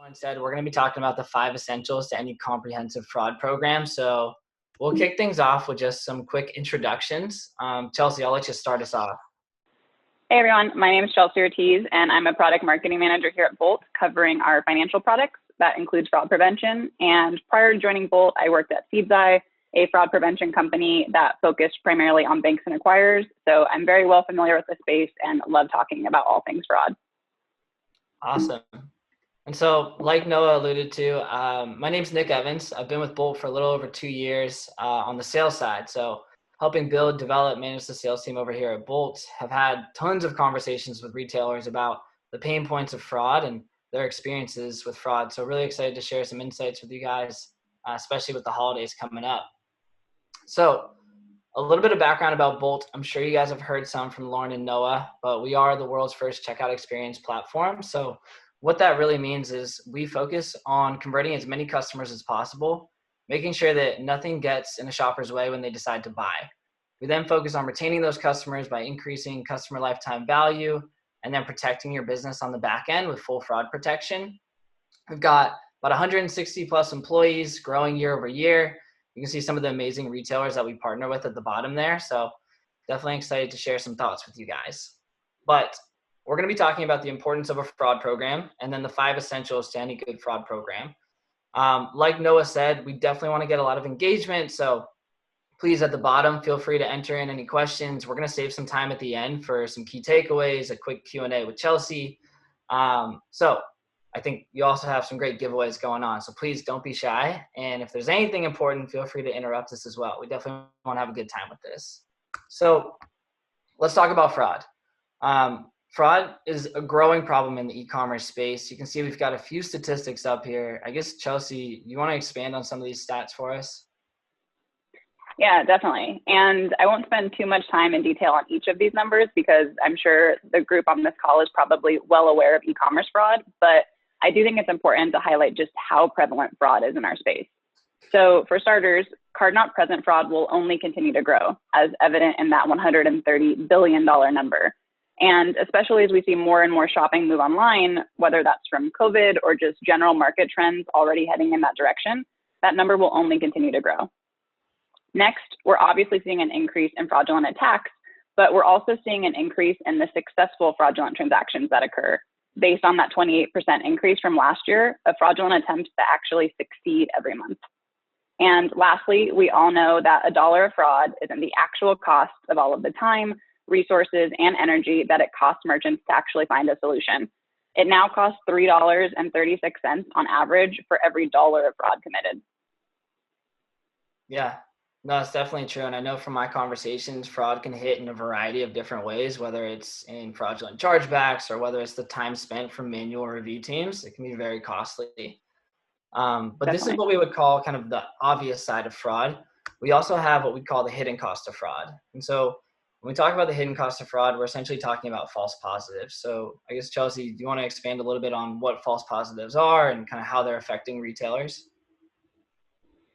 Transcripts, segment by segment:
Instead, we're going to be talking about the 5 essentials to any comprehensive fraud program. So we'll kick things off with just some quick introductions. Chelsea, I'll let you start us off. Hey everyone, my name is Chelsea Ortiz and I'm a product marketing manager here at Bolt covering our financial products. That includes fraud prevention. And prior to joining Bolt, I worked at Seedzi, a fraud prevention company that focused primarily on banks and acquirers. So I'm very well familiar with the space and love talking about all things fraud. Awesome. And so, like Noah alluded to, my name's Nick Evans. I've been with Bolt for a little over 2 years on the sales side. So helping build, develop, manage the sales team over here at Bolt, have had tons of conversations with retailers about the pain points of fraud and their experiences with fraud. So really excited to share some insights with you guys, especially with the holidays coming up. So a little bit of background about Bolt. I'm sure you guys have heard some from Lauren and Noah, but we are the world's first checkout experience platform. So what that really means is we focus on converting as many customers as possible, making sure that nothing gets in a shopper's way when they decide to buy. We then focus on retaining those customers by increasing customer lifetime value and then protecting your business on the back end with full fraud protection. We've got about 160 plus employees growing year over year. You can see some of the amazing retailers that we partner with at the bottom there. So definitely excited to share some thoughts with you guys. But we're going to be talking about the importance of a fraud program and then the 5 essentials to any good fraud program. Like Noah said, we definitely want to get a lot of engagement. So please, at the bottom, feel free to enter in any questions. We're going to save some time at the end for some key takeaways, a quick Q&A with Chelsea. So I think you also have some great giveaways going on. So please don't be shy. And if there's anything important, feel free to interrupt us as well. We definitely want to have a good time with this. So let's talk about fraud. Fraud is a growing problem in the e-commerce space. You can see we've got a few statistics up here. I guess, Chelsea, you want to expand on some of these stats for us? Yeah, definitely. And I won't spend too much time in detail on each of these numbers because I'm sure the group on this call is probably well aware of e-commerce fraud, but I do think it's important to highlight just how prevalent fraud is in our space. So for starters, card not present fraud will only continue to grow, as evident in that $130 billion number. And especially as we see more and more shopping move online, whether that's from COVID or just general market trends already heading in that direction, that number will only continue to grow. Next, we're obviously seeing an increase in fraudulent attacks, but we're also seeing an increase in the successful fraudulent transactions that occur based on that 28% increase from last year of fraudulent attempts that actually succeed every month. And lastly, we all know that $1 of fraud isn't the actual cost of all of the time, resources, and energy that it costs merchants to actually find a solution. It now costs $3.36 on average for every dollar of fraud committed. Yeah, no, it's definitely true. And I know from my conversations, fraud can hit in a variety of different ways, whether it's in fraudulent chargebacks or whether it's the time spent from manual review teams. It can be very costly. But this is what we would call kind of the obvious side of fraud. We also have what we call the hidden cost of fraud. And so when we talk about the hidden cost of fraud, we're essentially talking about false positives. So I guess, Chelsea, do you want to expand a little bit on what false positives are and kind of how they're affecting retailers?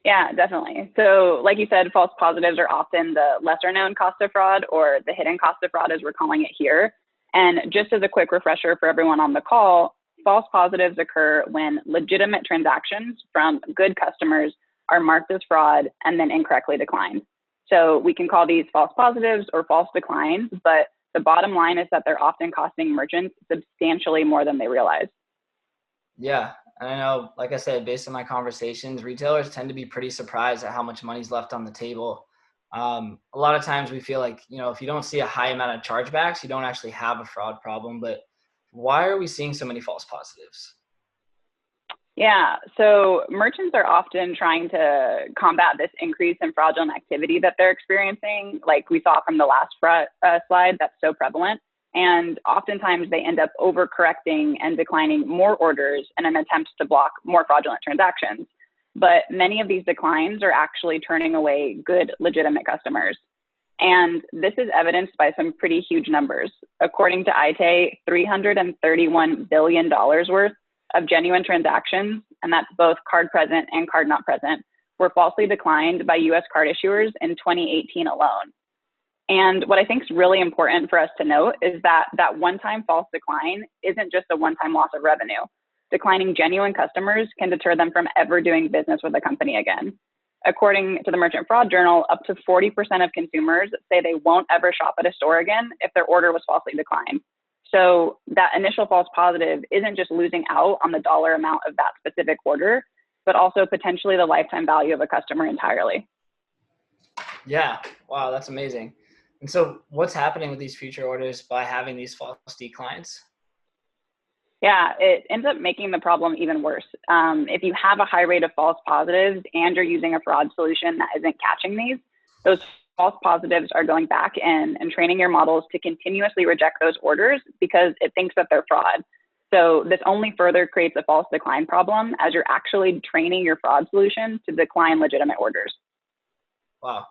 Yeah, definitely. So like you said, false positives are often the lesser known cost of fraud or the hidden cost of fraud as we're calling it here. And just as a quick refresher for everyone on the call, false positives occur when legitimate transactions from good customers are marked as fraud and then incorrectly declined. So we can call these false positives or false declines, but the bottom line is that they're often costing merchants substantially more than they realize. Yeah, and I know, like I said, based on my conversations, retailers tend to be pretty surprised at how much money's left on the table. A lot of times we feel like, if you don't see a high amount of chargebacks, you don't actually have a fraud problem. But why are we seeing so many false positives? Yeah, so merchants are often trying to combat this increase in fraudulent activity that they're experiencing, like we saw from the last slide that's so prevalent. And oftentimes they end up overcorrecting and declining more orders in an attempt to block more fraudulent transactions. But many of these declines are actually turning away good, legitimate customers. And this is evidenced by some pretty huge numbers. According to ITA, $331 billion worth of genuine transactions, and that's both card present and card not present, were falsely declined by US card issuers in 2018 alone. And what I think is really important for us to note is that that one-time false decline isn't just a one-time loss of revenue. declining genuine customers can deter them from ever doing business with the company again. According to the Merchant Fraud Journal, up to 40% of consumers say they won't ever shop at a store again if their order was falsely declined. So that initial false positive isn't just losing out on the dollar amount of that specific order, but also potentially the lifetime value of a customer entirely. Yeah. Wow, that's amazing. And so what's happening with these future orders by having these false declines? Yeah, it ends up making the problem even worse. If you have a high rate of false positives and you're using a fraud solution that isn't catching these, those false positives are going back in and training your models to continuously reject those orders because it thinks that they're fraud. So this only further creates a false decline problem as you're actually training your fraud solution to decline legitimate orders. Wow.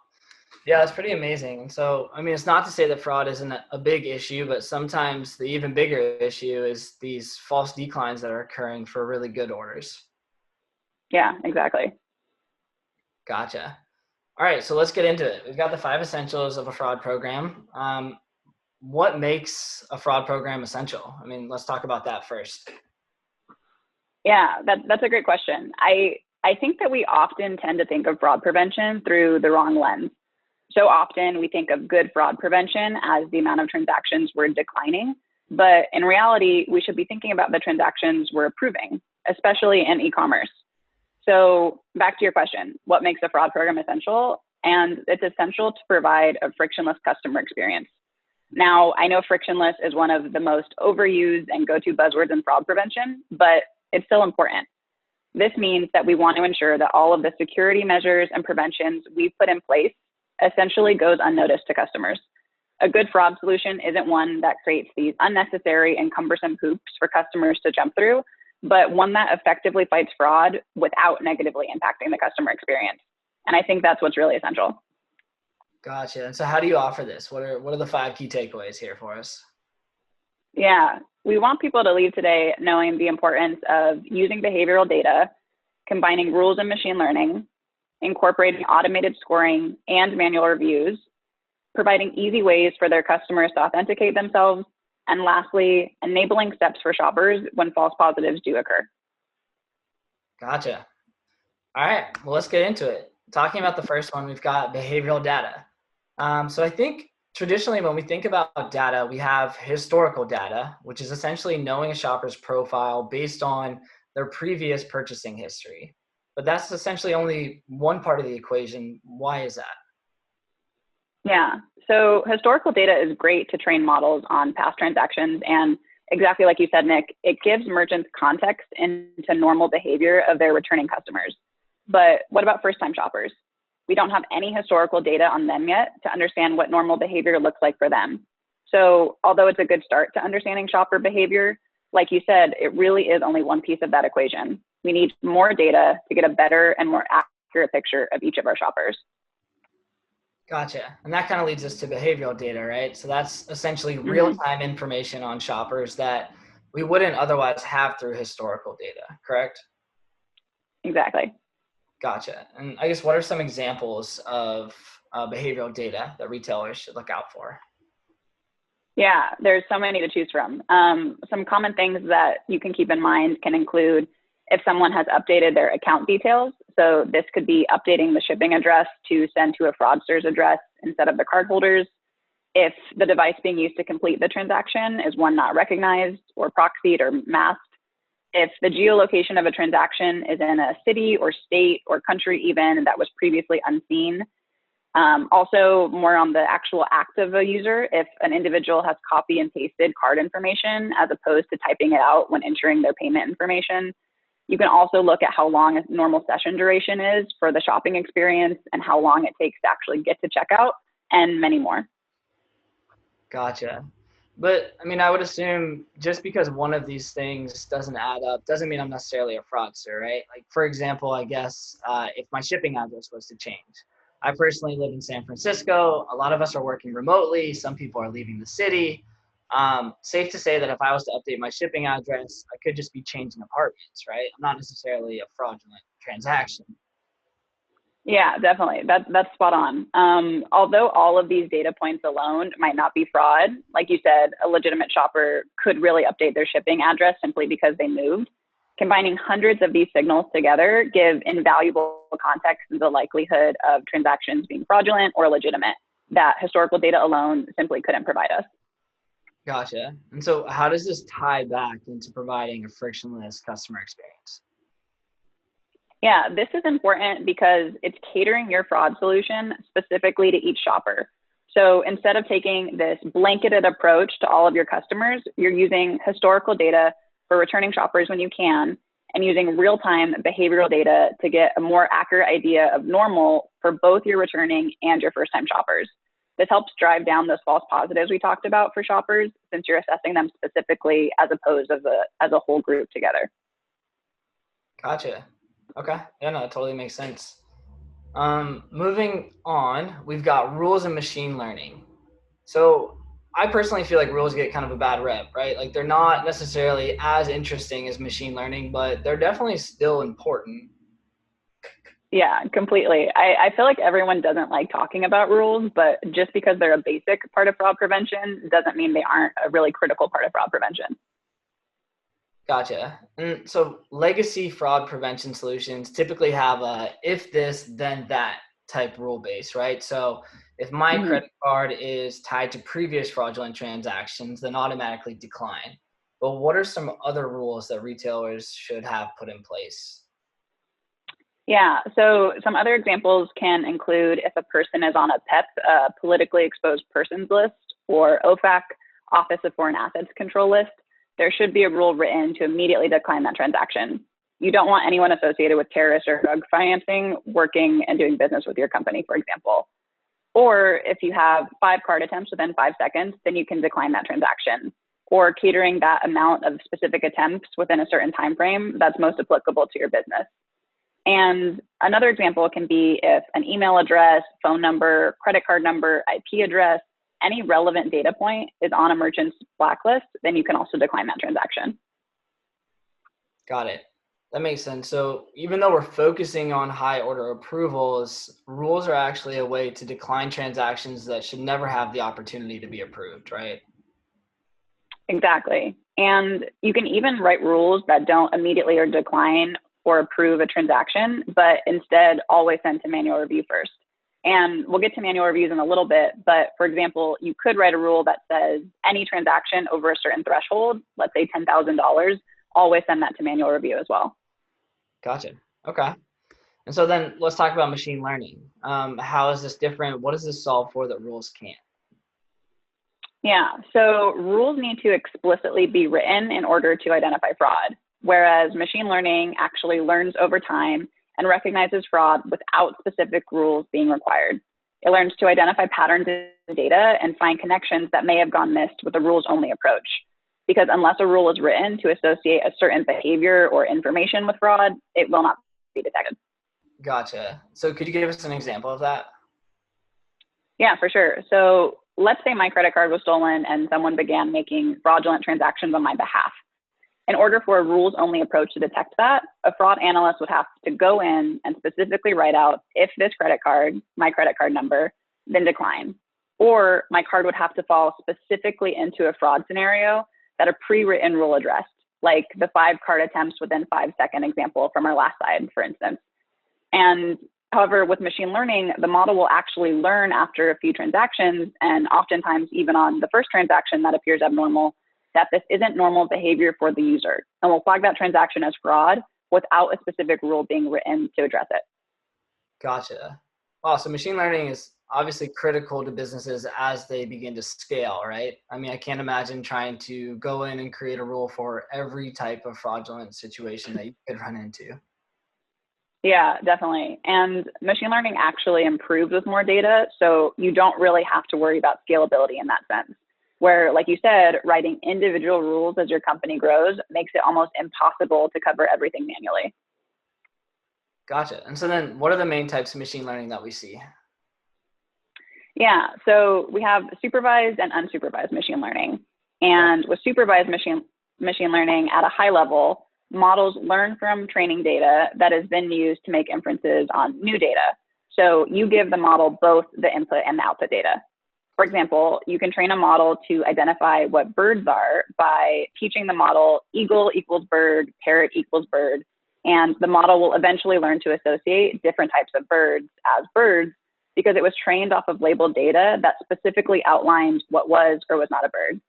Yeah, that's pretty amazing. And so, I mean, it's not to say that fraud isn't a big issue, but sometimes the even bigger issue is these false declines that are occurring for really good orders. Yeah, exactly. Gotcha. All right, so let's get into it. We've got the 5 essentials of a fraud program. What makes a fraud program essential? I mean, let's talk about that first. Yeah, that's a great question. I think that we often tend to think of fraud prevention through the wrong lens. So often we think of good fraud prevention as the amount of transactions we're declining, but in reality, we should be thinking about the transactions we're approving, especially in e-commerce. So back to your question, what makes a fraud program essential? And it's essential to provide a frictionless customer experience. Now, I know frictionless is one of the most overused and go-to buzzwords in fraud prevention, but it's still important. This means that we want to ensure that all of the security measures and preventions we've put in place essentially goes unnoticed to customers. A good fraud solution isn't one that creates these unnecessary and cumbersome hoops for customers to jump through, but one that effectively fights fraud without negatively impacting the customer experience. And I think that's what's really essential. Gotcha. And so how do you offer this? What are the 5 key takeaways here for us? Yeah, we want people to leave today knowing the importance of using behavioral data, combining rules and machine learning, incorporating automated scoring and manual reviews, providing easy ways for their customers to authenticate themselves, and lastly, enabling steps for shoppers when false positives do occur. Gotcha. All right, well, let's get into it. Talking about the first one, we've got behavioral data. So I think traditionally when we think about data, we have historical data, which is essentially knowing a shopper's profile based on their previous purchasing history. But that's essentially only one part of the equation. Why is that? Yeah, so historical data is great to train models on past transactions. And exactly like you said, Nick, it gives merchants context into normal behavior of their returning customers. But what about first-time shoppers? We don't have any historical data on them yet to understand what normal behavior looks like for them. So although it's a good start to understanding shopper behavior, like you said, it really is only one piece of that equation. We need more data to get a better and more accurate picture of each of our shoppers. Gotcha. And that kind of leads us to behavioral data, right? So that's essentially Mm-hmm. real-time information on shoppers that we wouldn't otherwise have through historical data, correct? Exactly. Gotcha. And I guess what are some examples of behavioral data that retailers should look out for? Yeah, there's so many to choose from. Some common things that you can keep in mind can include if someone has updated their account details. So this could be updating the shipping address to send to a fraudster's address instead of the cardholder's. If the device being used to complete the transaction is one not recognized or proxied or masked. If the geolocation of a transaction is in a city or state or country even that was previously unseen. Also more on the actual act of a user, if an individual has copy and pasted card information as opposed to typing it out when entering their payment information. You can also look at how long a normal session duration is for the shopping experience and how long it takes to actually get to checkout and many more. Gotcha. But I mean, I would assume just because one of these things doesn't add up doesn't mean I'm necessarily a fraudster, right? Like, for example, I guess if my shipping address was to change. I personally live in San Francisco. A lot of us are working remotely. Some people are leaving the city. Safe to say that if I was to update my shipping address, I could just be changing apartments, right? I'm not necessarily a fraudulent transaction. Yeah, definitely. That's spot on. Although all of these data points alone might not be fraud, like you said, a legitimate shopper could really update their shipping address simply because they moved. Combining hundreds of these signals together give invaluable context to the likelihood of transactions being fraudulent or legitimate that historical data alone simply couldn't provide us. Gotcha. And so how does this tie back into providing a frictionless customer experience? Yeah, this is important because it's catering your fraud solution specifically to each shopper. So instead of taking this blanketed approach to all of your customers, you're using historical data for returning shoppers when you can, and using real-time behavioral data to get a more accurate idea of normal for both your returning and your first-time shoppers. This helps drive down those false positives we talked about for shoppers, since you're assessing them specifically as opposed as a whole group together. Gotcha. Okay. Yeah, no, it totally makes sense. Moving on, we've got rules and machine learning. So I personally feel like rules get kind of a bad rep, right? Like they're not necessarily as interesting as machine learning, but they're definitely still important. Yeah, completely. I feel like everyone doesn't like talking about rules, but just because they're a basic part of fraud prevention doesn't mean they aren't a really critical part of fraud prevention. Gotcha. And so legacy fraud prevention solutions typically have a if this, then that type rule base, right? So if my Mhm. credit card is tied to previous fraudulent transactions, then automatically decline. But what are some other rules that retailers should have put in place? Yeah, so some other examples can include if a person is on a PEP, politically exposed persons list, or OFAC, Office of Foreign Assets Control list, there should be a rule written to immediately decline that transaction. You don't want anyone associated with terrorist or drug financing working and doing business with your company, for example. Or if you have 5 card attempts within 5 seconds, then you can decline that transaction. Or catering that amount of specific attempts within a certain time frame that's most applicable to your business. And another example can be if an email address, phone number, credit card number, IP address, any relevant data point is on a merchant's blacklist, then you can also decline that transaction. Got it. That makes sense. So even though we're focusing on high order approvals, rules are actually a way to decline transactions that should never have the opportunity to be approved, right? Exactly. And you can even write rules that don't immediately or decline or approve a transaction, but instead always send to manual review first. And we'll get to manual reviews in a little bit, but for example, you could write a rule that says any transaction over a certain threshold, let's say $10,000, always send that to manual review as well. Gotcha. Okay. And so then let's talk about machine learning. How is this different? What does this solve for that rules can't? Yeah, so rules need to explicitly be written in order to identify fraud, whereas machine learning actually learns over time and recognizes fraud without specific rules being required. It learns to identify patterns in the data and find connections that may have gone missed with a rules-only approach. Because unless a rule is written to associate a certain behavior or information with fraud, it will not be detected. Gotcha. So could you give us an example of that? Yeah, for sure. So let's say my credit card was stolen and someone began making fraudulent transactions on my behalf. In order for a rules-only approach to detect that, a fraud analyst would have to go in and specifically write out if this credit card, my credit card number, then decline. Or my card would have to fall specifically into a fraud scenario that a pre-written rule addressed, like the 5 card attempts within 5-second example from our last slide, for instance. And however, with machine learning, the model will actually learn after a few transactions, and oftentimes even on the first transaction that appears abnormal, that this isn't normal behavior for the user, and will flag that transaction as fraud without a specific rule being written to address it. Gotcha. Wow. So machine learning is obviously critical to businesses as they begin to scale, right? I mean, I can't imagine trying to go in and create a rule for every type of fraudulent situation that you could run into. Yeah, definitely. And machine learning actually improves with more data, so you don't really have to worry about scalability in that sense. Where, like you said, writing individual rules as your company grows makes it almost impossible to cover everything manually. Gotcha. And so then what are the main types of machine learning that we see? Yeah, so we have supervised and unsupervised machine learning. And with supervised machine learning at a high level, models learn from training data that has been used to make inferences on new data. So you give the model both the input and the output data. For example, you can train a model to identify what birds are by teaching the model eagle equals bird, parrot equals bird, and the model will eventually learn to associate different types of birds as birds because it was trained off of labeled data that specifically outlined what was or was not a bird.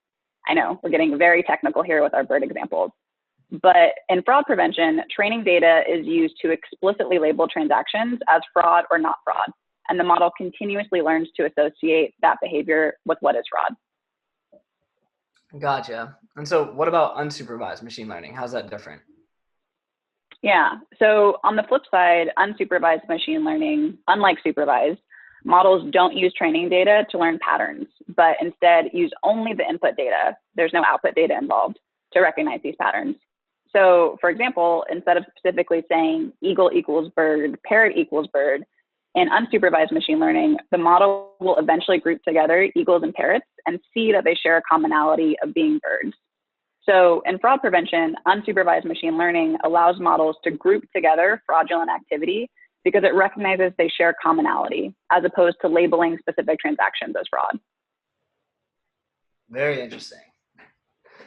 I know we're getting very technical here with our bird examples, but in fraud prevention, training data is used to explicitly label transactions as fraud or not fraud, and the model continuously learns to associate that behavior with what is fraud. Gotcha. And so what about unsupervised machine learning? How's that different? Yeah, so on the flip side, unsupervised machine learning, unlike supervised, models don't use training data to learn patterns, but instead use only the input data. There's no output data involved to recognize these patterns. So for example, instead of specifically saying eagle equals bird, parrot equals bird, in unsupervised machine learning, the model will eventually group together eagles and parrots and see that they share a commonality of being birds. So in fraud prevention, unsupervised machine learning allows models to group together fraudulent activity because it recognizes they share commonality as opposed to labeling specific transactions as fraud. Very interesting.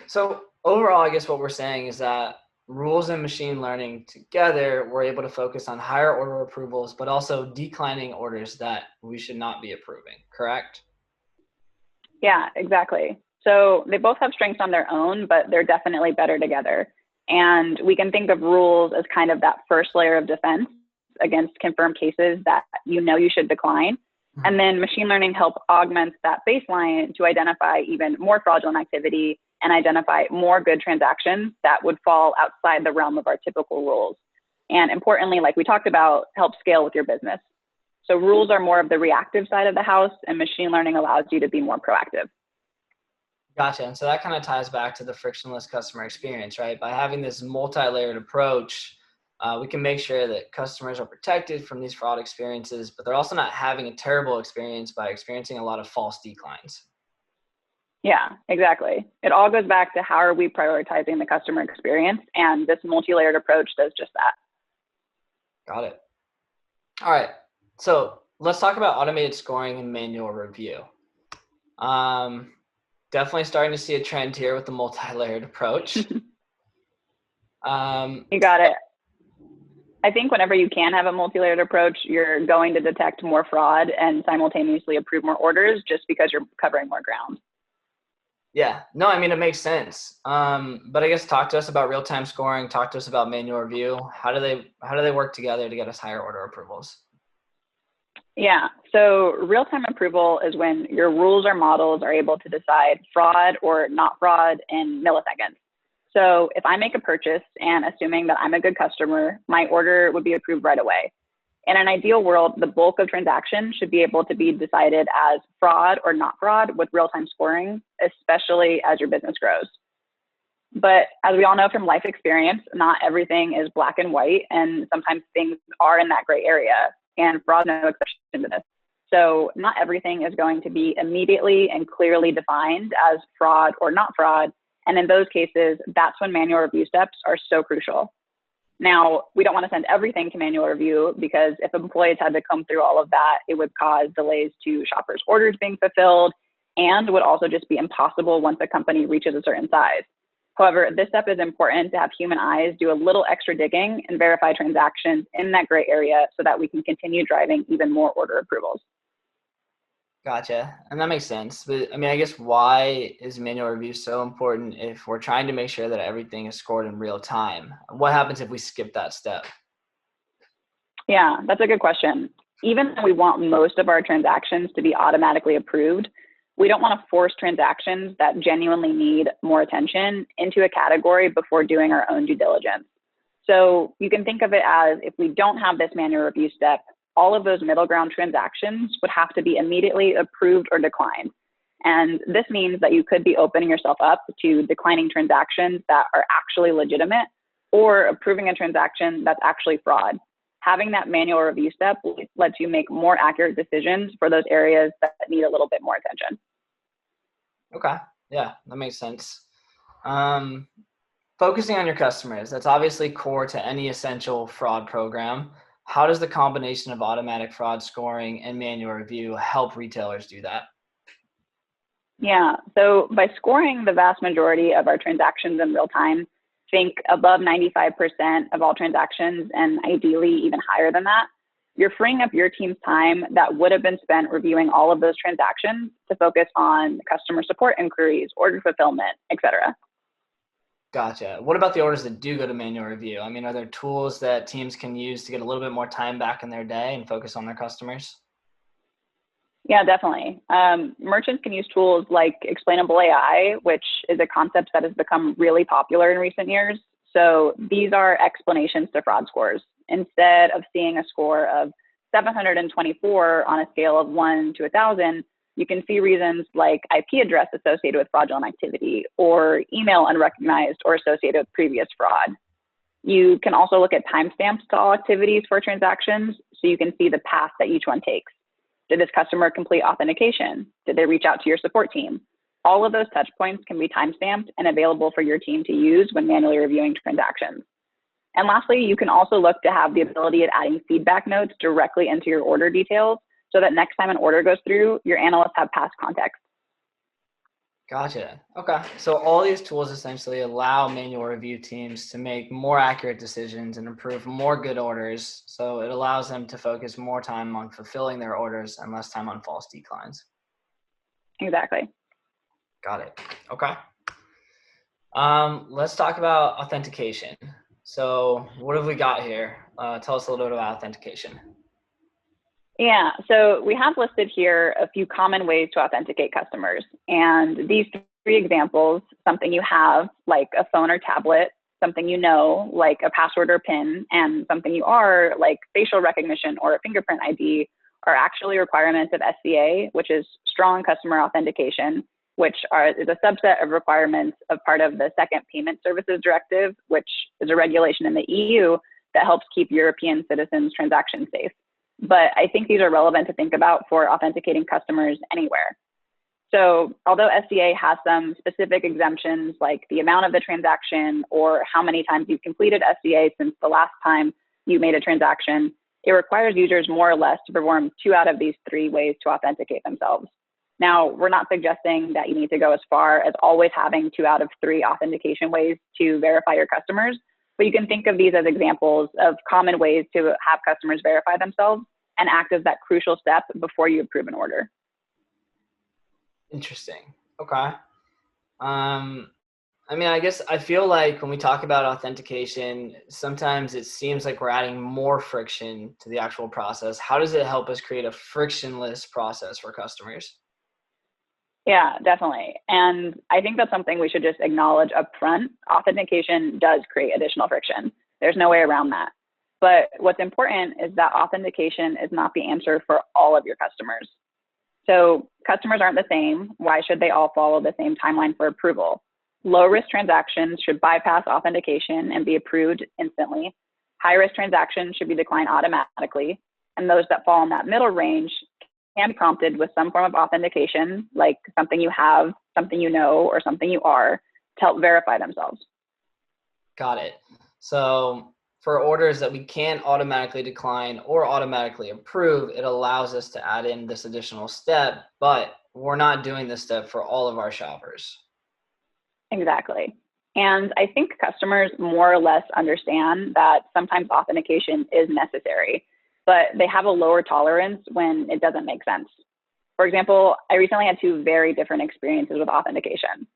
So overall, I guess what we're saying is that rules and machine learning together, we're able to focus on higher order approvals, but also declining orders that we should not be approving, correct? Yeah, exactly. So they both have strengths on their own, but they're definitely better together. And we can think of rules as kind of that first layer of defense against confirmed cases that you know you should decline. Mm-hmm. And then machine learning helps augment that baseline to identify even more fraudulent activity and identify more good transactions that would fall outside the realm of our typical rules. And importantly, like we talked about, help scale with your business. So rules are more of the reactive side of the house, and machine learning allows you to be more proactive. Gotcha. And so that kind of ties back to the frictionless customer experience, right? By having this multi-layered approach, we can make sure that customers are protected from these fraud experiences, but they're also not having a terrible experience by experiencing a lot of false declines. Yeah, exactly. It all goes back to how are we prioritizing the customer experience, and this multi-layered approach does just that. Got it. All right. So let's talk about automated scoring and manual review. Definitely starting to see a trend here with the multi-layered approach. You got it. I think whenever you can have a multi-layered approach, you're going to detect more fraud and simultaneously approve more orders just because you're covering more ground. Yeah, no, I mean, it makes sense. But I guess talk to us about real-time scoring, talk to us about manual review. How do they work together to get us higher order approvals? Yeah, so real-time approval is when your rules or models are able to decide fraud or not fraud in milliseconds. So if I make a purchase and assuming that I'm a good customer, my order would be approved right away. In an ideal world, the bulk of transactions should be able to be decided as fraud or not fraud with real-time scoring, especially as your business grows. But as we all know from life experience, not everything is black and white, and sometimes things are in that gray area, and fraud is no exception to this. So not everything is going to be immediately and clearly defined as fraud or not fraud. And in those cases, that's when manual review steps are so crucial. Now, we don't want to send everything to manual review because if employees had to come through all of that, it would cause delays to shoppers' orders being fulfilled and would also just be impossible once a company reaches a certain size. However, this step is important to have human eyes do a little extra digging and verify transactions in that gray area so that we can continue driving even more order approvals. Gotcha. And that makes sense. But I mean, I guess why is manual review so important if we're trying to make sure that everything is scored in real time? What happens if we skip that step? Yeah, that's a good question. Even though we want most of our transactions to be automatically approved, we don't want to force transactions that genuinely need more attention into a category before doing our own due diligence. So you can think of it as if we don't have this manual review step, all of those middle ground transactions would have to be immediately approved or declined. And this means that you could be opening yourself up to declining transactions that are actually legitimate or approving a transaction that's actually fraud. Having that manual review step lets you make more accurate decisions for those areas that need a little bit more attention. Okay. Yeah, that makes sense. Focusing on your customers, that's obviously core to any essential fraud program. How does the combination of automatic fraud scoring and manual review help retailers do that? Yeah, so by scoring the vast majority of our transactions in real time, think above 95% of all transactions and ideally even higher than that, you're freeing up your team's time that would have been spent reviewing all of those transactions to focus on customer support inquiries, order fulfillment, et cetera. Gotcha. What about the orders that do go to manual review? I mean, are there tools that teams can use to get a little bit more time back in their day and focus on their customers? Yeah, definitely. Merchants can use tools like explainable AI, which is a concept that has become really popular in recent years. So these are explanations to fraud scores. Instead of seeing a score of 724 on a scale of 1 to 1,000, you can see reasons like IP address associated with fraudulent activity or email unrecognized or associated with previous fraud. You can also look at timestamps to all activities for transactions so you can see the path that each one takes. Did this customer complete authentication? Did they reach out to your support team? All of those touch points can be timestamped and available for your team to use when manually reviewing transactions. And lastly, you can also look to have the ability of adding feedback notes directly into your order details so that next time an order goes through, your analysts have past context. Gotcha. Okay. So all these tools essentially allow manual review teams to make more accurate decisions and improve more good orders. So it allows them to focus more time on fulfilling their orders and less time on false declines. Exactly. Got it. Okay. Let's talk about authentication. So what have we got here? Tell us a little bit about authentication. Yeah, so we have listed here a few common ways to authenticate customers. And these three examples, something you have, like a phone or tablet, something you know, like a password or PIN, and something you are, like facial recognition or a fingerprint ID, are actually requirements of SCA, which is strong customer authentication, which is a subset of requirements of part of the Second Payment Services Directive, which is a regulation in the EU that helps keep European citizens' transactions safe. But I think these are relevant to think about for authenticating customers anywhere. So although SCA has some specific exemptions like the amount of the transaction or how many times you've completed SCA since the last time you made a transaction, it requires users more or less to perform 2 out of these 3 ways to authenticate themselves. Now, we're not suggesting that you need to go as far as always having 2 out of 3 authentication ways to verify your customers, but you can think of these as examples of common ways to have customers verify themselves and act as that crucial step before you approve an order. Interesting. Okay. I mean, I guess I feel like when we talk about authentication, sometimes it seems like we're adding more friction to the actual process. How does it help us create a frictionless process for customers? Yeah, definitely. And I think that's something we should just acknowledge up front. Authentication does create additional friction. There's no way around that. But what's important is that authentication is not the answer for all of your customers. So customers aren't the same. Why should they all follow the same timeline for approval? Low-risk transactions should bypass authentication and be approved instantly. High-risk transactions should be declined automatically. And those that fall in that middle range can be prompted with some form of authentication, like something you have, something you know, or something you are, to help verify themselves. Got it. So for orders that we can't automatically decline or automatically approve, it allows us to add in this additional step, but we're not doing this step for all of our shoppers. Exactly. And I think customers more or less understand that sometimes authentication is necessary, but they have a lower tolerance when it doesn't make sense. For example, I recently had 2 very different experiences with authentication.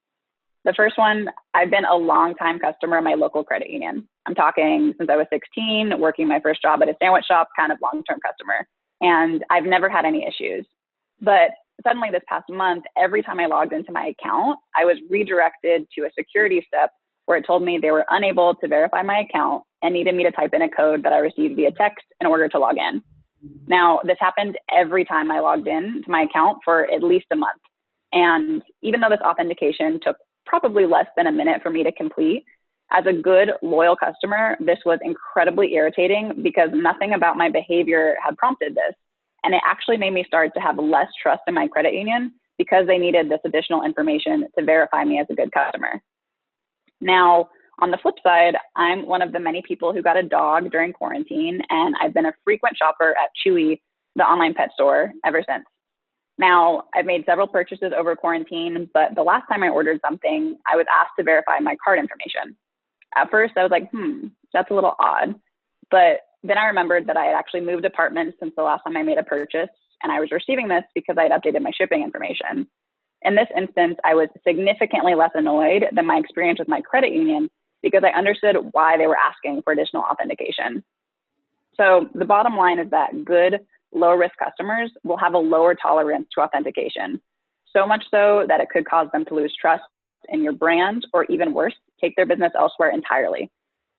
The first one, I've been a long-time customer of my local credit union. I'm talking since I was 16, working my first job at a sandwich shop, kind of long-term customer. And I've never had any issues. But suddenly this past month, every time I logged into my account, I was redirected to a security step where it told me they were unable to verify my account and needed me to type in a code that I received via text in order to log in. Now, this happened every time I logged in to my account for at least a month. And even though this authentication took probably less than a minute for me to complete, as a good, loyal customer, this was incredibly irritating because nothing about my behavior had prompted this. And it actually made me start to have less trust in my credit union because they needed this additional information to verify me as a good customer. Now, on the flip side, I'm one of the many people who got a dog during quarantine, and I've been a frequent shopper at Chewy, the online pet store, ever since. Now, I've made several purchases over quarantine, but the last time I ordered something, I was asked to verify my card information. At first, I was like, that's a little odd. But then I remembered that I had actually moved apartments since the last time I made a purchase, and I was receiving this because I had updated my shipping information. In this instance, I was significantly less annoyed than my experience with my credit union because I understood why they were asking for additional authentication. So the bottom line is that good, low-risk customers will have a lower tolerance to authentication, so much so that it could cause them to lose trust in your brand, or even worse, take their business elsewhere entirely.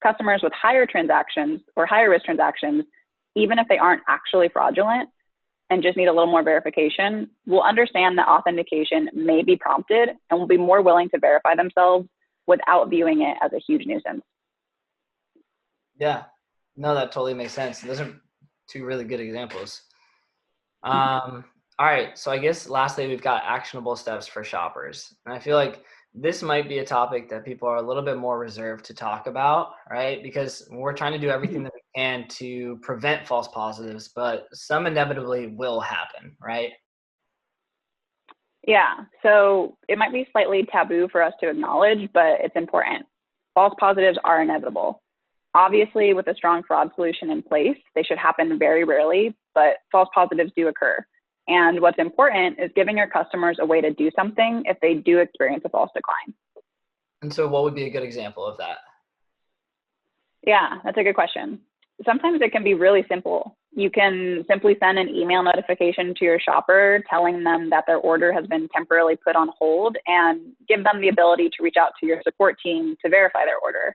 Customers with higher transactions or higher risk transactions, even if they aren't actually fraudulent and just need a little more verification, will understand that authentication may be prompted and will be more willing to verify themselves without viewing it as a huge nuisance. Yeah, no, that totally makes sense. Those are two really good examples. All right, so I guess lastly, we've got actionable steps for shoppers. And I feel like this might be a topic that people are a little bit more reserved to talk about, right? Because we're trying to do everything that we can to prevent false positives, but some inevitably will happen, right? Yeah, so it might be slightly taboo for us to acknowledge, but it's important. False positives are inevitable. Obviously, with a strong fraud solution in place, they should happen very rarely, but false positives do occur. And what's important is giving your customers a way to do something if they do experience a false decline. And so what would be a good example of that? Yeah, that's a good question. Sometimes it can be really simple. You can simply send an email notification to your shopper telling them that their order has been temporarily put on hold and give them the ability to reach out to your support team to verify their order.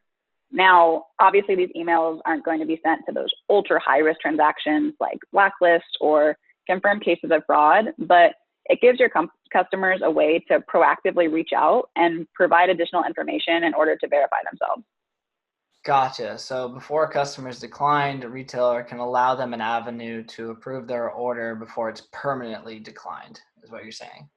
Now, obviously, these emails aren't going to be sent to those ultra high risk transactions like blacklist or confirmed cases of fraud, but it gives your customers a way to proactively reach out and provide additional information in order to verify themselves. Gotcha. So before customers decline, the retailer can allow them an avenue to approve their order before it's permanently declined, is what you're saying.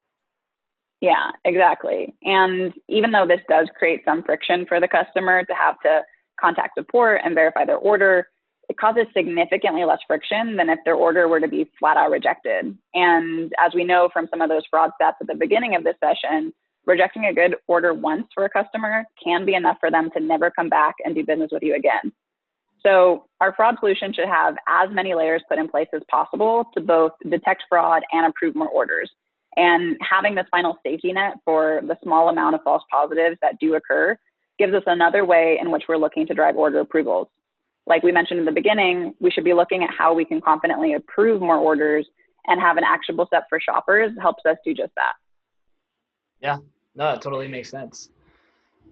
Yeah, exactly. And even though this does create some friction for the customer to have to contact support and verify their order, it causes significantly less friction than if their order were to be flat out rejected. And as we know from some of those fraud stats at the beginning of this session, rejecting a good order once for a customer can be enough for them to never come back and do business with you again. So our fraud solution should have as many layers put in place as possible to both detect fraud and approve more orders. And having this final safety net for the small amount of false positives that do occur gives us another way in which we're looking to drive order approvals. Like we mentioned in the beginning, we should be looking at how we can confidently approve more orders, and have an actionable step for shoppers helps us do just that. Yeah, no, it totally makes sense.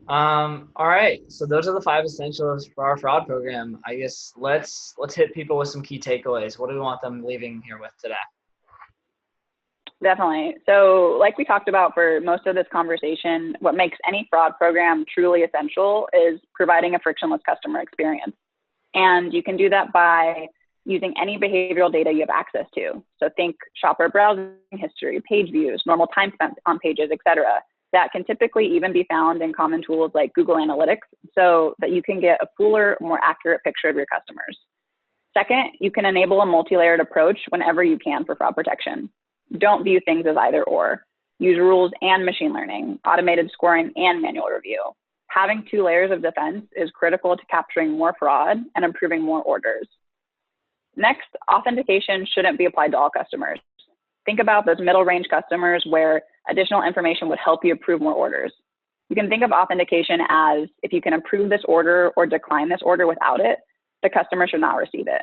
All right, so those are the 5 essentials for our fraud program. I guess let's hit people with some key takeaways. What do we want them leaving here with today? Definitely. So like we talked about for most of this conversation, what makes any fraud program truly essential is providing a frictionless customer experience. And you can do that by using any behavioral data you have access to. So think shopper browsing history, page views, normal time spent on pages, et cetera. That can typically even be found in common tools like Google Analytics, so that you can get a fuller, more accurate picture of your customers. Second, you can enable a multi-layered approach whenever you can for fraud protection. Don't view things as either or. Use rules and machine learning, automated scoring and manual review. Having 2 layers of defense is critical to capturing more fraud and improving more orders. Next, authentication shouldn't be applied to all customers. Think about those middle range customers where additional information would help you approve more orders. You can think of authentication as if you can approve this order or decline this order without it, the customer should not receive it.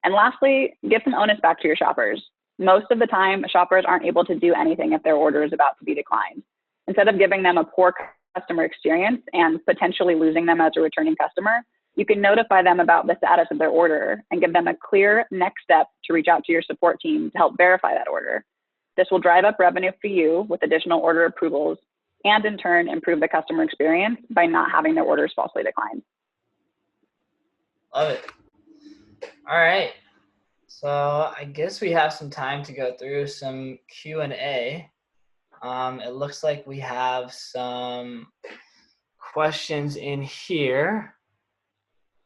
And lastly, give some onus back to your shoppers. Most of the time, shoppers aren't able to do anything if their order is about to be declined. Instead of giving them a poor customer experience and potentially losing them as a returning customer, you can notify them about the status of their order and give them a clear next step to reach out to your support team to help verify that order. This will drive up revenue for you with additional order approvals, and in turn improve the customer experience by not having their orders falsely declined. Love it. All right. So I guess we have some time to go through some Q&A. It looks like we have some questions in here.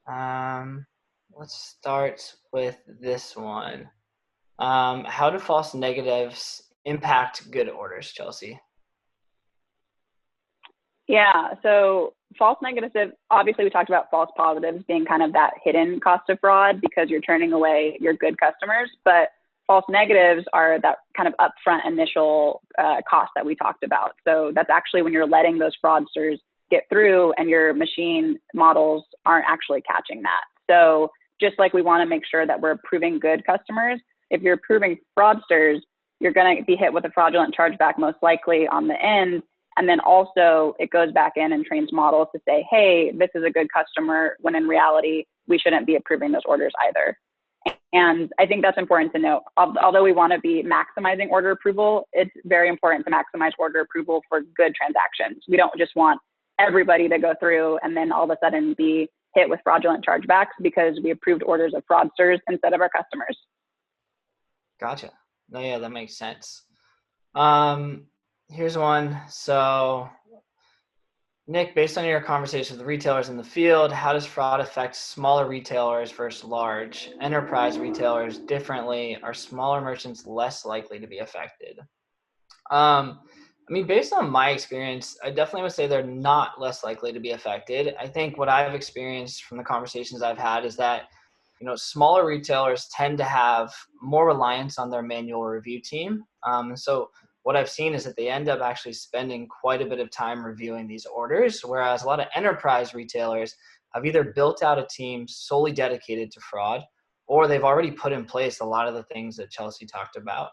Let's start with this one. How do false negatives impact good orders, Chelsea? Yeah, so false negatives, obviously we talked about false positives being kind of that hidden cost of fraud because you're turning away your good customers, but false negatives are that kind of upfront initial cost that we talked about. So that's actually when you're letting those fraudsters get through and your machine models aren't actually catching that. So just like we want to make sure that we're approving good customers, if you're approving fraudsters, you're going to be hit with a fraudulent chargeback most likely on the end. And then also it goes back in and trains models to say, hey, this is a good customer, when in reality, we shouldn't be approving those orders either. And I think that's important to note. Although we want to be maximizing order approval, it's very important to maximize order approval for good transactions. We don't just want everybody to go through and then all of a sudden be hit with fraudulent chargebacks because we approved orders of fraudsters instead of our customers. Gotcha. No, yeah, that makes sense. Here's one. So, Nick, based on your conversation with retailers in the field, how does fraud affect smaller retailers versus large enterprise retailers differently? Are smaller merchants less likely to be affected? I mean, based on my experience, I definitely would say they're not less likely to be affected. I think what I've experienced from the conversations I've had is that, smaller retailers tend to have more reliance on their manual review team. So what I've seen is that they end up actually spending quite a bit of time reviewing these orders, whereas a lot of enterprise retailers have either built out a team solely dedicated to fraud, or they've already put in place a lot of the things that Chelsea talked about.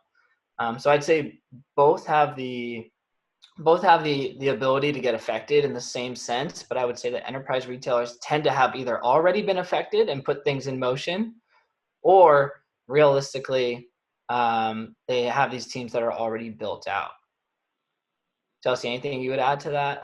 So I'd say both have the ability to get affected in the same sense, but I would say that enterprise retailers tend to have either already been affected and put things in motion, or realistically, they have these teams that are already built out. Chelsea, anything you would add to that?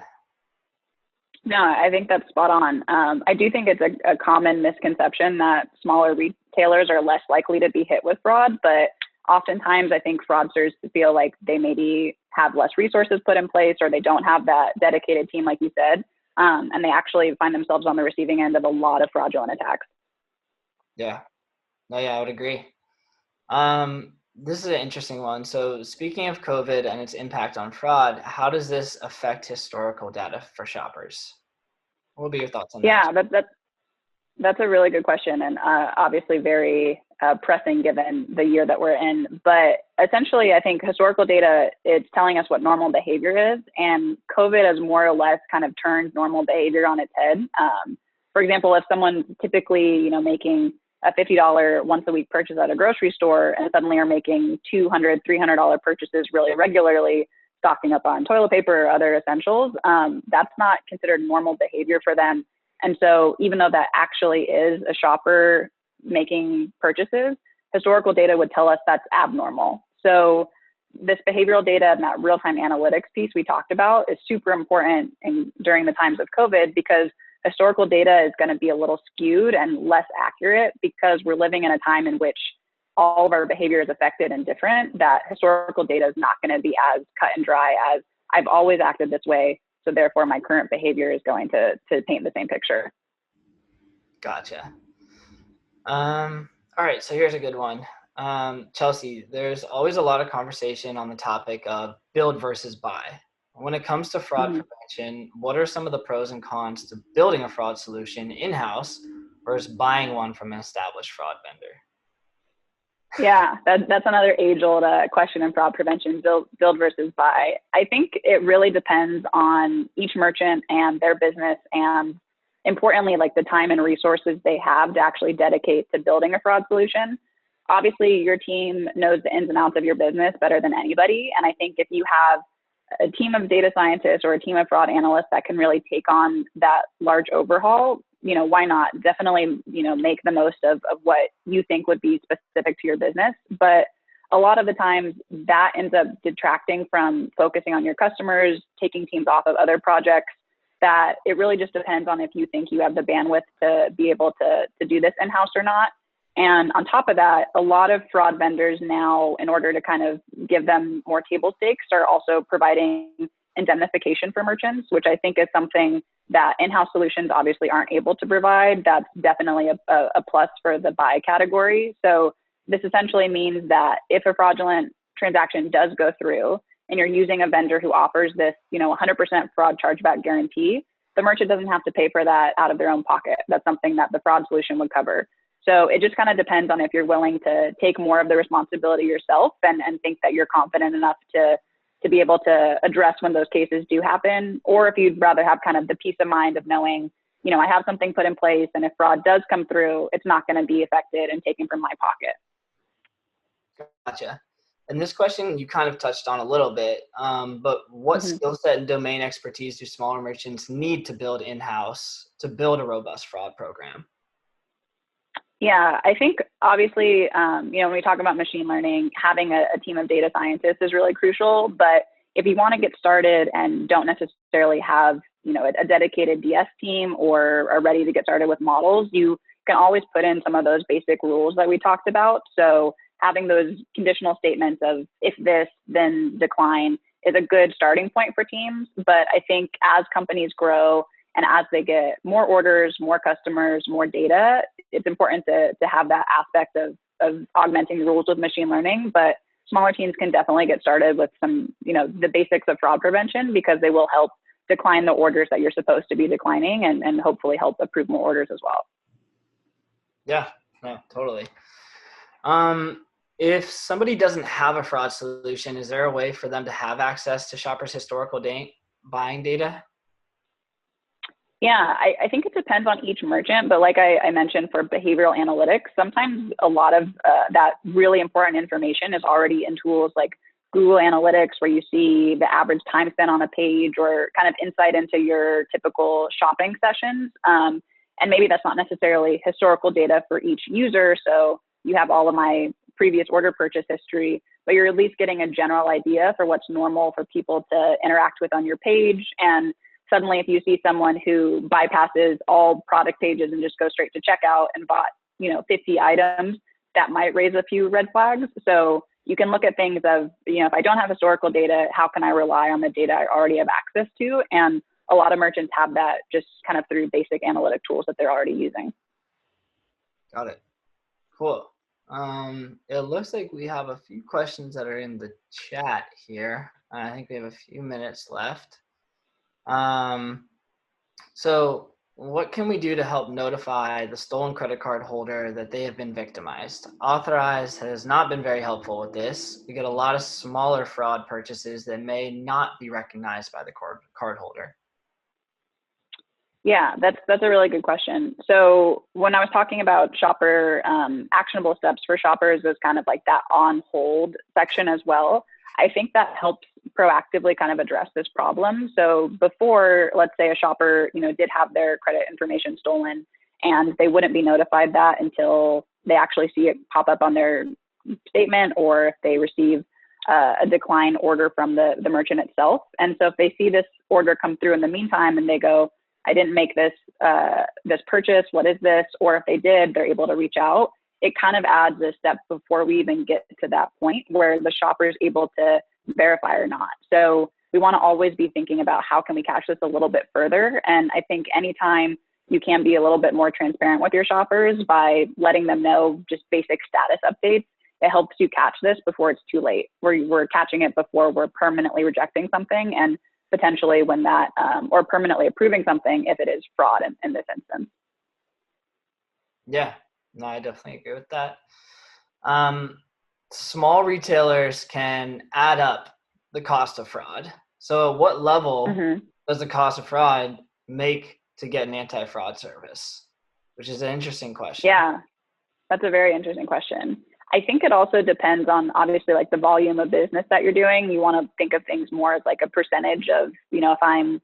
No, I think that's spot on. I do think it's a common misconception that smaller retailers are less likely to be hit with fraud, but oftentimes I think fraudsters feel like they maybe have less resources put in place, or they don't have that dedicated team, like you said, and they actually find themselves on the receiving end of a lot of fraudulent attacks. Yeah. No, yeah, I would agree. This is an interesting one. So speaking of COVID and its impact on fraud, how does this affect historical data for shoppers? What would be your thoughts on that? Yeah, that's a really good question, and obviously very pressing given the year that we're in. But essentially, I think historical data, it's telling us what normal behavior is, and COVID has more or less kind of turned normal behavior on its head. For example, if someone's typically, making a $50 once a week purchase at a grocery store and suddenly are making $200, $300 purchases really regularly, stocking up on toilet paper or other essentials, that's not considered normal behavior for them. And so even though that actually is a shopper making purchases, historical data would tell us that's abnormal. So this behavioral data and that real-time analytics piece we talked about is super important during the times of COVID, because historical data is going to be a little skewed and less accurate because we're living in a time in which all of our behavior is affected and different. That historical data is not going to be as cut and dry as I've always acted this way, so therefore my current behavior is going to paint the same picture. Gotcha. All right, so here's a good one. Chelsea, there's always a lot of conversation on the topic of build versus buy. When it comes to fraud prevention, what are some of the pros and cons to building a fraud solution in-house versus buying one from an established fraud vendor? Yeah, that's another age-old question in fraud prevention, build versus buy. I think it really depends on each merchant and their business, and importantly, like the time and resources they have to actually dedicate to building a fraud solution. Obviously, your team knows the ins and outs of your business better than anybody. And I think if you have a team of data scientists or a team of fraud analysts that can really take on that large overhaul, why not? Definitely, make the most of what you think would be specific to your business. But a lot of the times that ends up detracting from focusing on your customers, taking teams off of other projects. That it really just depends on if you think you have the bandwidth to be able to do this in-house or not. And on top of that, a lot of fraud vendors now, in order to kind of give them more table stakes, are also providing indemnification for merchants, which I think is something that in-house solutions obviously aren't able to provide. That's definitely a plus for the buy category. So this essentially means that if a fraudulent transaction does go through and you're using a vendor who offers this, 100% fraud chargeback guarantee, the merchant doesn't have to pay for that out of their own pocket. That's something that the fraud solution would cover. So it just kind of depends on if you're willing to take more of the responsibility yourself and think that you're confident enough to be able to address when those cases do happen, or if you'd rather have kind of the peace of mind of knowing, I have something put in place, and if fraud does come through, it's not going to be affected and taken from my pocket. Gotcha. And this question you kind of touched on a little bit, but what skill set and domain expertise do smaller merchants need to build in-house to build a robust fraud program? Yeah, I think obviously, when we talk about machine learning, having a team of data scientists is really crucial. But if you want to get started and don't necessarily have, a dedicated DS team or are ready to get started with models, you can always put in some of those basic rules that we talked about. So having those conditional statements of if this, then decline is a good starting point for teams. But I think as companies grow and as they get more orders, more customers, more data, it's important to have that aspect of augmenting rules with machine learning. But smaller teams can definitely get started with some, the basics of fraud prevention, because they will help decline the orders that you're supposed to be declining and hopefully help approve more orders as well. Yeah, no, totally. If somebody doesn't have a fraud solution, is there a way for them to have access to shoppers' historical buying data? Yeah, I think it depends on each merchant, but like I mentioned for behavioral analytics, sometimes a lot of that really important information is already in tools like Google Analytics, where you see the average time spent on a page or kind of insight into your typical shopping sessions. And maybe that's not necessarily historical data for each user. So you have all of my previous order purchase history, but you're at least getting a general idea for what's normal for people to interact with on your page. And suddenly, if you see someone who bypasses all product pages and just goes straight to checkout and bought, 50 items, that might raise a few red flags. So you can look at things of, if I don't have historical data, how can I rely on the data I already have access to? And a lot of merchants have that just kind of through basic analytic tools that they're already using. Got it. Cool. It looks like we have a few questions that are in the chat here. I think we have a few minutes left. So what can we do to help notify the stolen credit card holder that they have been victimized? Authorized has not been very helpful with this. We get a lot of smaller fraud purchases that may not be recognized by the card holder. Yeah, that's a really good question. So when I was talking about shopper actionable steps for shoppers, was kind of like that on hold section as well. I think that helps proactively kind of address this problem. So before, let's say a shopper, did have their credit information stolen, and they wouldn't be notified that until they actually see it pop up on their statement, or if they receive a decline order from the merchant itself. And so if they see this order come through in the meantime and they go, I didn't make this purchase, what is this? Or if they did, they're able to reach out. It kind of adds a step before we even get to that point where the shopper is able to verify or not. So we want to always be thinking about how can we catch this a little bit further. And I think anytime you can be a little bit more transparent with your shoppers by letting them know just basic status updates, it helps you catch this before it's too late, where we're catching it before we're permanently rejecting something and potentially when that, or permanently approving something if it is fraud in this instance. Yeah. No, I definitely agree with that. Small retailers can add up the cost of fraud. So what level does the cost of fraud make to get an anti-fraud service? Which is an interesting question. Yeah, that's a very interesting question. I think it also depends on obviously like the volume of business that you're doing. You want to think of things more as like a percentage of, if I'm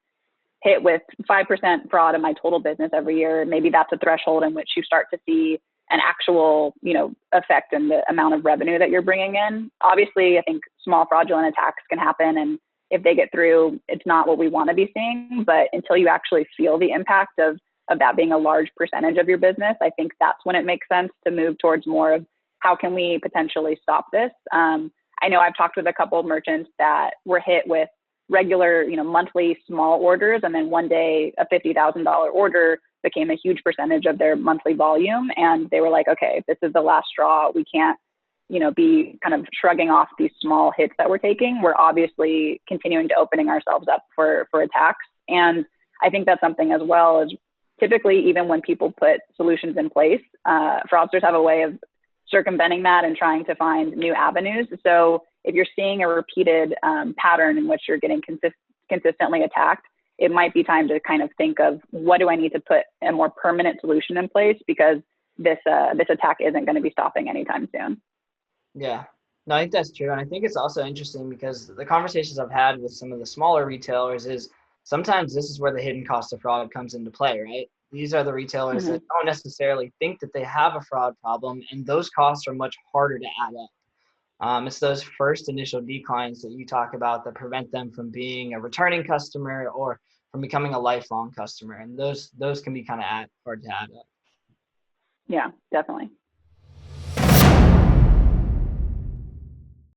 hit with 5% fraud in my total business every year, maybe that's a threshold in which you start to see an actual, effect in the amount of revenue that you're bringing in. Obviously, I think small fraudulent attacks can happen, and if they get through, it's not what we want to be seeing. But until you actually feel the impact of that being a large percentage of your business, I think that's when it makes sense to move towards more of how can we potentially stop this. I know I've talked with a couple of merchants that were hit with regular, monthly small orders, and then one day a $50,000 order became a huge percentage of their monthly volume. And they were like, okay, this is the last straw. We can't be kind of shrugging off these small hits that we're taking. We're obviously continuing to opening ourselves up for attacks. And I think that's something as well as typically, even when people put solutions in place, fraudsters have a way of circumventing that and trying to find new avenues. So if you're seeing a repeated pattern in which you're getting consistently attacked, it might be time to kind of think of, what do I need to put a more permanent solution in place, because this attack isn't going to be stopping anytime soon. Yeah, no, I think that's true. And I think it's also interesting because the conversations I've had with some of the smaller retailers is sometimes this is where the hidden cost of fraud comes into play, right? These are the retailers Mm-hmm. that don't necessarily think that they have a fraud problem, and those costs are much harder to add up. It's those first initial declines that you talk about that prevent them from being a returning customer or from becoming a lifelong customer, and those can be kind of hard to add up. Yeah, definitely.